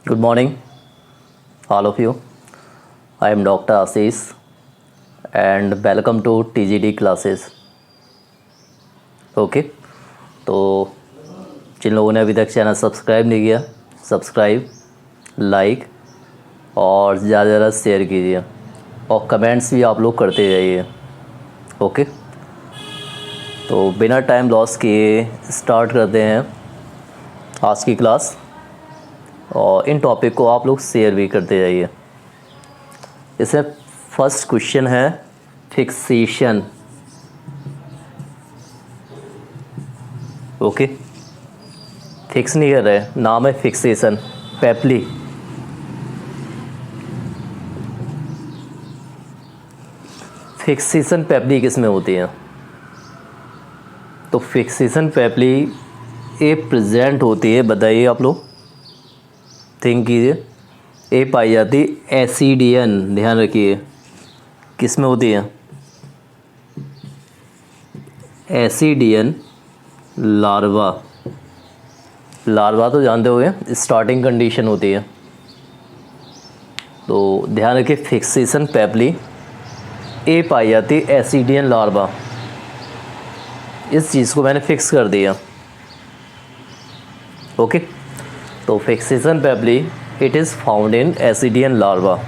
Good morning, all of you. I am Dr. Ashish and welcome to TGD classes. Okay तो जिन लोगों ने अभी तक चैनल सब्सक्राइब नहीं किया, सब्सक्राइब, लाइक और ज़्यादा से ज़्यादा शेयर कीजिए और कमेंट्स भी आप लोग करते जाइए। ओके तो बिना टाइम लॉस किए स्टार्ट करते हैं आज की क्लास और इन टॉपिक को आप लोग शेयर भी करते जाइए। इसमें फर्स्ट क्वेश्चन है फिक्सेशन। ओके फिक्स नहीं कर रहे, नाम है फिक्सेशन। पेप्ली फिक्सेशन पेप्ली किस में होती है? तो फिक्सेशन पेप्ली ए प्रेजेंट होती है, बताइए आप लोग, थिंक कीजिए। ए पाई जाती एसिडियन, ध्यान रखिए किस में होती है? Ascidian larva. लार्वा तो जानते होंगे, स्टार्टिंग कंडीशन होती है। तो ध्यान रखिए फिक्सेशन पेप्ली ए पाई जाती एसिडियन लार्वा। इस चीज़ को मैंने फिक्स कर दिया। ओके तो fixation papillae it is found in ascidian larva.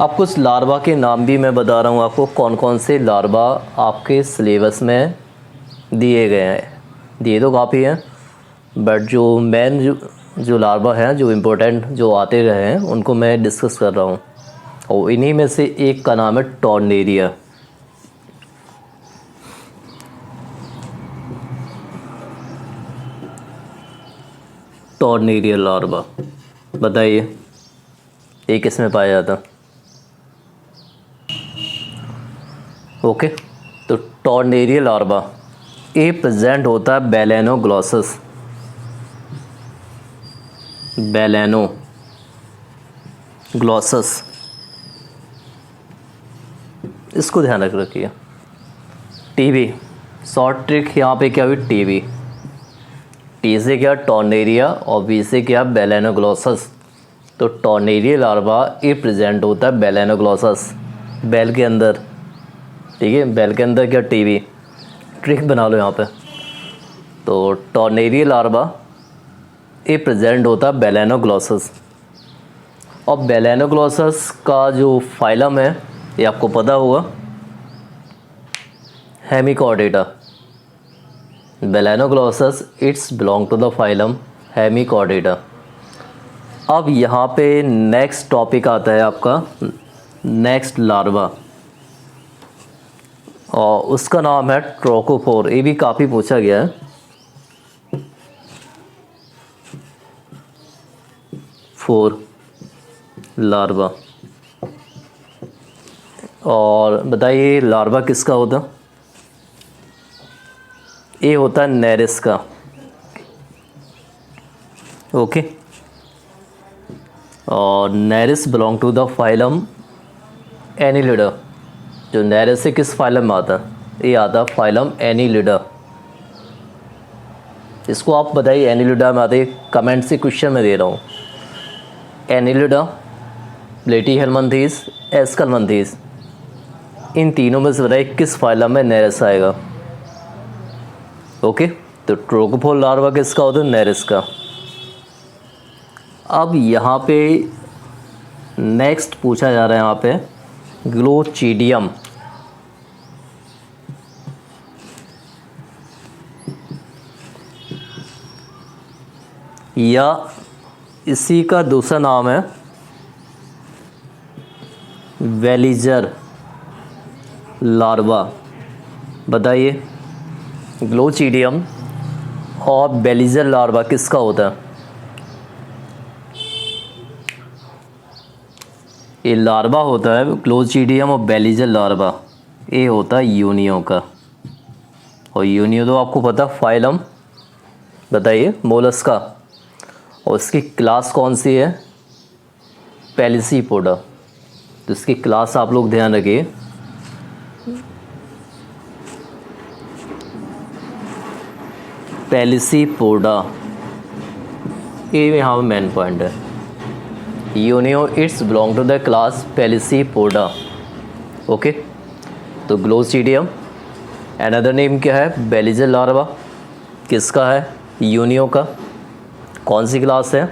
अब कुछ लार्वा के नाम भी मैं बता रहा हूँ आपको, कौन कौन से लार्वा आपके सिलेबस में दिए गए हैं। दिए तो काफ़ी हैं बट जो मेन जो लार्वा हैं, जो इम्पोर्टेंट जो आते रहे हैं, उनको मैं डिस्कस कर रहा हूँ। और इन्हीं में से एक का नाम है टॉर्नेरिया। टॉर्नेरिया लार्वा, बताइए ये किस में पाया जाता? ओके तो टॉर्नेरिया लार्वा ए प्रेजेंट होता है बेलेनोग्लॉसस। बेलेनोग्लॉसस, इसको ध्यान रख रखिए। टीबी शॉर्ट ट्रिक यहाँ पे क्या हुई? टीबी। टी से क्या? टॉर्नेरिया और बी से क्या? बेलेनोग्लॉसस। तो टॉर्नेरिया लार्वा ए प्रेजेंट होता है बेलेनोग्लॉसस, बेल के अंदर। ठीक है, बेल के अंदर क्या? टीबी। ट्रिक बना लो यहाँ पे। तो टॉर्नेरिया लार्वा ए प्रेजेंट होता है बेलेनोग्लॉसस। और बेलेनोग्लॉसस का जो फाइलम है ये आपको पता होगा, hemichordata. Balanoglossus it's belong to the phylum hemichordata. अब यहाँ पे नेक्स्ट टॉपिक आता है आपका, नेक्स्ट लार्वा, और उसका नाम है ट्रोकोफोर। ये भी काफ़ी पूछा गया है। Four larva. और बताइए लार्वा किसका होता? ये होता है नेरिस का। ओके और Nereis belong to the phylum Annelida. जो नेरिस से किस फाइलम में आता है? ये आता है फाइलम एनिलिडा। इसको आप बताइए एनिलिडा में आते, कमेंट से क्वेश्चन में दे रहा हूँ। एनिलिडा, प्लेटीहेलमिन्थेस, एस्केलमिन्थेस, इन तीनों में से बताइए किस फाइलम में नेरिस आएगा? ओके तो ट्रोकोफोर लार्वा किसका होता है? नेरिस का। अब यहाँ पे नेक्स्ट पूछा जा रहा है यहाँ पे ग्लोचिडियम। या इसी का दूसरा नाम है वेलिजर लार्वा। बताइए ग्लोचिडियम और बेलिजर लार्वा किसका होता है? ये लार्वा होता है ग्लोचिडियम और बेलिजर लार्वा, ये होता है यूनियो का। और यूनियो तो आपको पता फाइलम, बताइए मोलस्का। और इसकी क्लास कौन सी है? पेलिसीपोडा। तो इसकी क्लास आप लोग ध्यान रखिए, पेलिसीपोडा। ये यहाँ पे मेन पॉइंट है। Unio it's belong to the class Pelecypoda. Okay, तो ग्लोस्ट्रीडियम। अनदर नेम क्या है? Veliger larva. किसका है? यूनियो का। कौन सी क्लास है?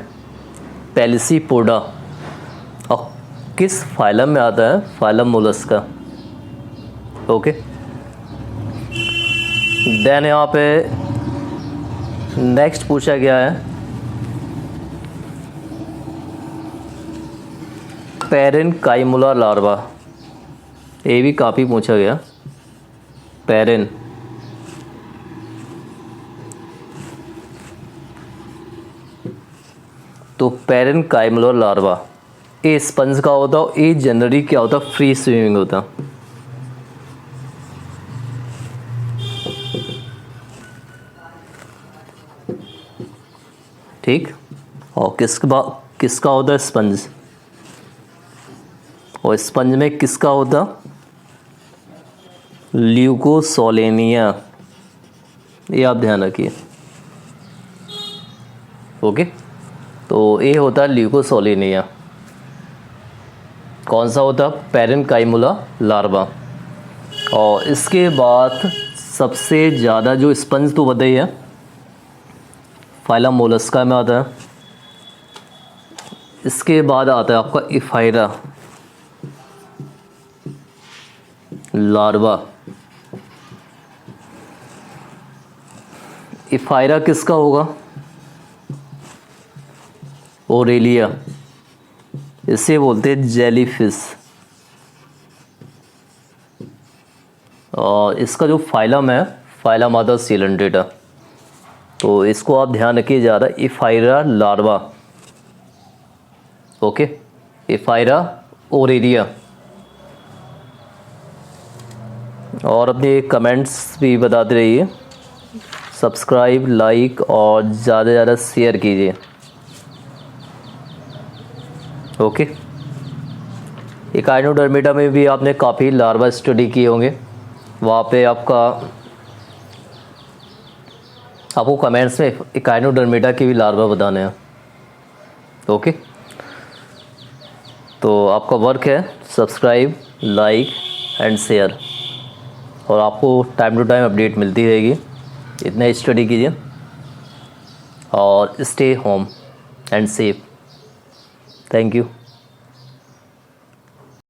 पेलिसीपोडा। और किस फाइलम में आता है? Phylum Mollusca. ओके, देन यहाँ पे नेक्स्ट पूछा गया है पेरेनकाइमुला लार्वा। ये भी काफ़ी पूछा गया। पेरेन, तो पेरेनकाइमुला लार्वा ये स्पंज का होता है। ये जनरली क्या होता है? फ्री स्विमिंग होता। ठीक, और किसका होता है? स्पंज। और स्पंज में किसका होता? ल्यूकोसोलेनिया। ये आप ध्यान रखिए। ओके, तो ये होता है ल्यूकोसोलेनिया। कौन सा होता? पेरेनकाइमुला लार्वा। और इसके बाद सबसे ज़्यादा जो स्पंज तो बताइए फाइलम मोलस्का में आता है। इसके बाद आता है आपका इफाइरा लार्वा। इफाइरा किसका होगा? ओरेलिया। इसे बोलते हैं जेलीफिश। और इसका जो फाइलम है, फाइलम आता है सिलेंडेटा। तो इसको आप ध्यान रखिए ज़्यादा, ephyra larva. Okay, ephyra Aurelia. और अपने कमेंट्स भी बताते रहिए, सब्सक्राइब, लाइक और ज़्यादा से ज़्यादा शेयर कीजिए। ओके, इकाइनोडर्मिटा में भी आपने काफ़ी लार्वा स्टडी किए होंगे। वहाँ पे आपको कमेंट्स में इकाइनोडर्मिटा की भी लार्वा बताने हैं। ओके, तो आपका वर्क है सब्सक्राइब, लाइक एंड शेयर। और आपको टाइम टू टाइम अपडेट मिलती रहेगी। इतना स्टडी कीजिए और stay home and safe. Thank you.